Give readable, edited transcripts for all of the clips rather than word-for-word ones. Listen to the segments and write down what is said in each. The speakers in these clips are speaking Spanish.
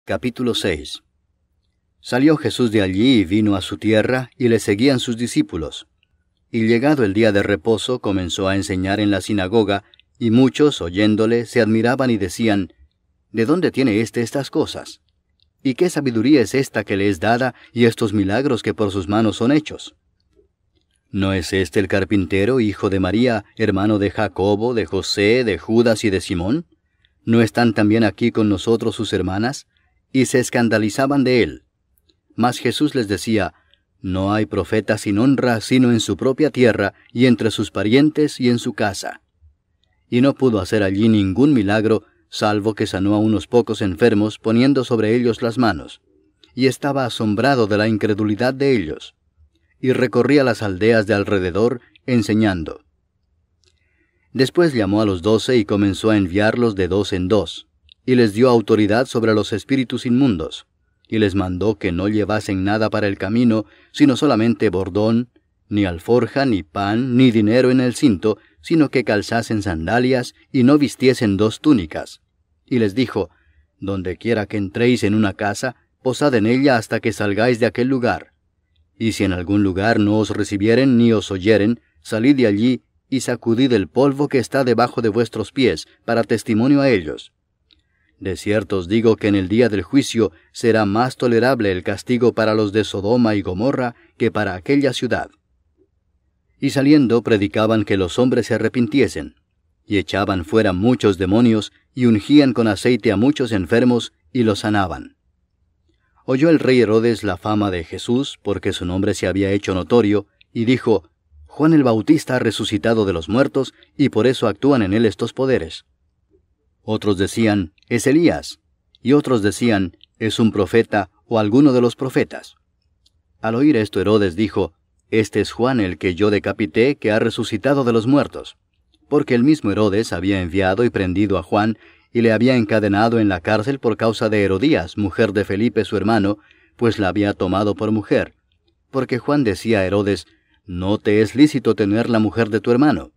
Capítulo 6. Salió Jesús de allí y vino a su tierra, y le seguían sus discípulos. Y llegado el día de reposo, comenzó a enseñar en la sinagoga, y muchos, oyéndole, se admiraban y decían, ¿de dónde tiene estas cosas? ¿Y qué sabiduría es esta que le es dada, y estos milagros que por sus manos son hechos? ¿No es este el carpintero, hijo de María, hermano de Jacobo, de José, de Judas y de Simón? ¿No están también aquí con nosotros sus hermanas? Y se escandalizaban de él. Mas Jesús les decía, no hay profeta sin honra sino en su propia tierra, y entre sus parientes y en su casa. Y no pudo hacer allí ningún milagro, salvo que sanó a unos pocos enfermos, poniendo sobre ellos las manos. Y estaba asombrado de la incredulidad de ellos. Y recorría las aldeas de alrededor, enseñando. Después llamó a los 12 y comenzó a enviarlos de 2 en 2, y les dio autoridad sobre los espíritus inmundos, y les mandó que no llevasen nada para el camino, sino solamente bordón, ni alforja, ni pan, ni dinero en el cinto, sino que calzasen sandalias, y no vistiesen 2 túnicas. Y les dijo, donde quiera que entréis en una casa, posad en ella hasta que salgáis de aquel lugar. Y si en algún lugar no os recibieren ni os oyeren, salid de allí, y sacudid el polvo que está debajo de vuestros pies, para testimonio a ellos. De cierto os digo que en el día del juicio será más tolerable el castigo para los de Sodoma y Gomorra que para aquella ciudad. Y saliendo predicaban que los hombres se arrepintiesen, y echaban fuera muchos demonios, y ungían con aceite a muchos enfermos, y los sanaban. Oyó el rey Herodes la fama de Jesús, porque su nombre se había hecho notorio, y dijo, Juan el Bautista ha resucitado de los muertos, y por eso actúan en él estos poderes. Otros decían, es Elías, y otros decían, es un profeta o alguno de los profetas. Al oír esto Herodes dijo, este es Juan el que yo decapité, que ha resucitado de los muertos. Porque el mismo Herodes había enviado y prendido a Juan, y le había encadenado en la cárcel por causa de Herodías, mujer de Felipe su hermano, pues la había tomado por mujer. Porque Juan decía a Herodes, no te es lícito tener la mujer de tu hermano.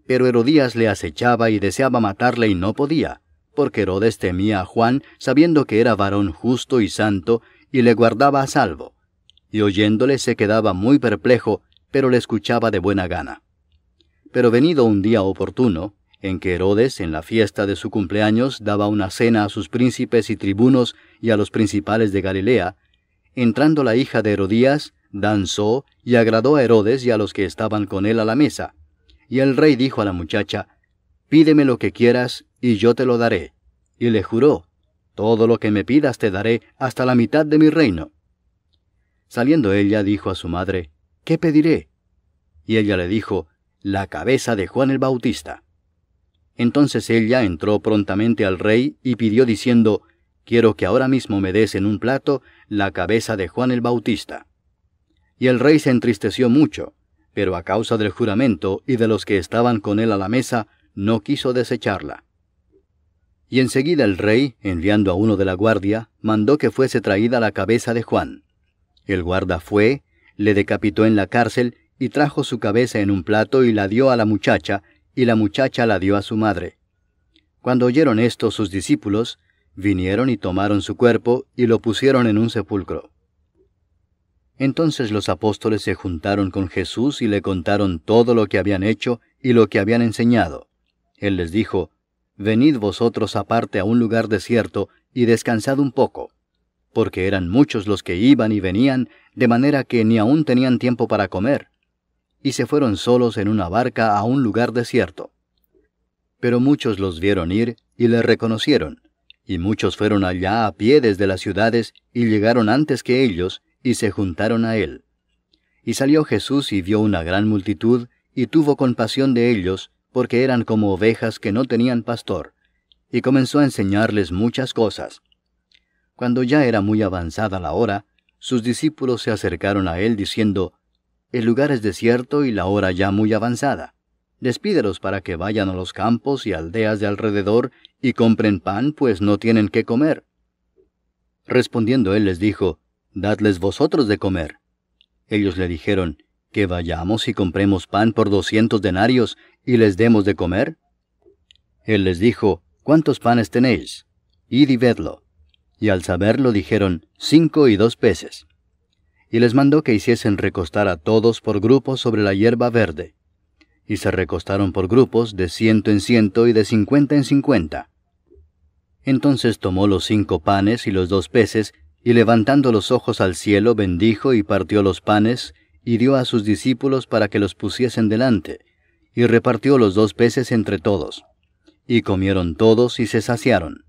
Pero Herodías le acechaba y deseaba matarle y no podía, porque Herodes temía a Juan, sabiendo que era varón justo y santo, y le guardaba a salvo. Y oyéndole se quedaba muy perplejo, pero le escuchaba de buena gana. Pero venido un día oportuno, en que Herodes, en la fiesta de su cumpleaños, daba una cena a sus príncipes y tribunos y a los principales de Galilea, entrando la hija de Herodías, danzó y agradó a Herodes y a los que estaban con él a la mesa. Y el rey dijo a la muchacha, pídeme lo que quieras, y yo te lo daré. Y le juró, todo lo que me pidas te daré, hasta la mitad de mi reino. Saliendo ella, dijo a su madre, ¿qué pediré? Y ella le dijo, la cabeza de Juan el Bautista. Entonces ella entró prontamente al rey, y pidió diciendo, quiero que ahora mismo me des en un plato la cabeza de Juan el Bautista. Y el rey se entristeció mucho, pero a causa del juramento y de los que estaban con él a la mesa, no quiso desecharla. Y enseguida el rey, enviando a uno de la guardia, mandó que fuese traída la cabeza de Juan. El guarda fue, le decapitó en la cárcel, y trajo su cabeza en un plato y la dio a la muchacha, y la muchacha la dio a su madre. Cuando oyeron esto sus discípulos, vinieron y tomaron su cuerpo, y lo pusieron en un sepulcro. Entonces los apóstoles se juntaron con Jesús y le contaron todo lo que habían hecho y lo que habían enseñado. Él les dijo, venid vosotros aparte a un lugar desierto y descansad un poco, porque eran muchos los que iban y venían, de manera que ni aún tenían tiempo para comer. Y se fueron solos en una barca a un lugar desierto. Pero muchos los vieron ir y le reconocieron, y muchos fueron allá a pie desde las ciudades y llegaron antes que ellos, y se juntaron a él. Y salió Jesús y vio una gran multitud, y tuvo compasión de ellos, porque eran como ovejas que no tenían pastor, y comenzó a enseñarles muchas cosas. Cuando ya era muy avanzada la hora, sus discípulos se acercaron a él diciendo, el lugar es desierto y la hora ya muy avanzada. Despídelos para que vayan a los campos y aldeas de alrededor y compren pan, pues no tienen qué comer. Respondiendo él les dijo, dadles vosotros de comer. Ellos le dijeron, que vayamos y compremos pan por 200 denarios y les demos de comer. Él les dijo, ¿cuántos panes tenéis? Id y vedlo. y al saberlo dijeron, 5 y 2 peces. Y les mandó que hiciesen recostar a todos por grupos sobre la hierba verde. Y se recostaron por grupos de 100 en 100 y de 50 en 50. Entonces tomó los 5 panes y los 2 peces, y levantando los ojos al cielo bendijo y partió los panes, y dio a sus discípulos para que los pusiesen delante, y repartió los 2 peces entre todos. Y comieron todos y se saciaron.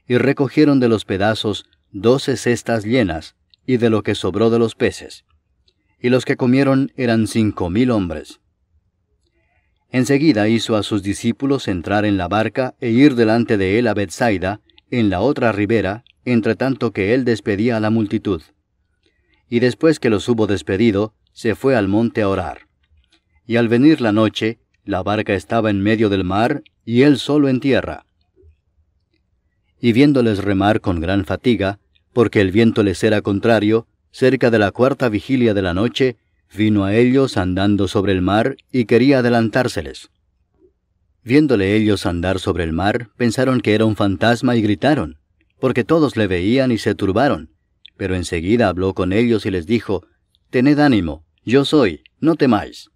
Y recogieron de los pedazos 12 cestas llenas, y de lo que sobró de los peces. Y los que comieron eran 5000 hombres. Enseguida hizo a sus discípulos entrar en la barca e ir delante de él a Bethsaida, en la otra ribera, entre tanto que él despedía a la multitud. Y después que los hubo despedido, se fue al monte a orar. Y al venir la noche, la barca estaba en medio del mar, y él solo en tierra. Y viéndoles remar con gran fatiga, porque el viento les era contrario, cerca de la 4ª vigilia de la noche, vino a ellos andando sobre el mar, y quería adelantárseles. Viéndole ellos andar sobre el mar, pensaron que era un fantasma y gritaron, porque todos le veían y se turbaron. Pero enseguida habló con ellos y les dijo, «Tened ánimo, yo soy, no temáis».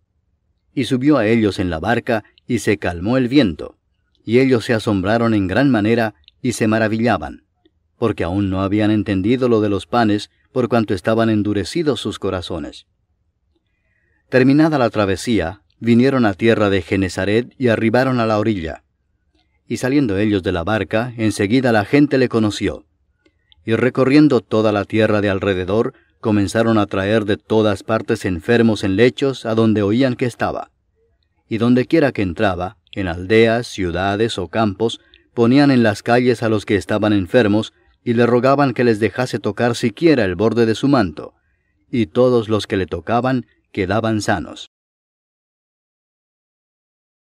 Y subió a ellos en la barca, y se calmó el viento. Y ellos se asombraron en gran manera, y se maravillaban, porque aún no habían entendido lo de los panes, por cuanto estaban endurecidos sus corazones. Terminada la travesía, vinieron a tierra de Genesaret y arribaron a la orilla. Y saliendo ellos de la barca, enseguida la gente le conoció. Y recorriendo toda la tierra de alrededor, comenzaron a traer de todas partes enfermos en lechos a donde oían que estaba. Y dondequiera que entraba, en aldeas, ciudades o campos, ponían en las calles a los que estaban enfermos, y le rogaban que les dejase tocar siquiera el borde de su manto, y todos los que le tocaban quedaban sanos.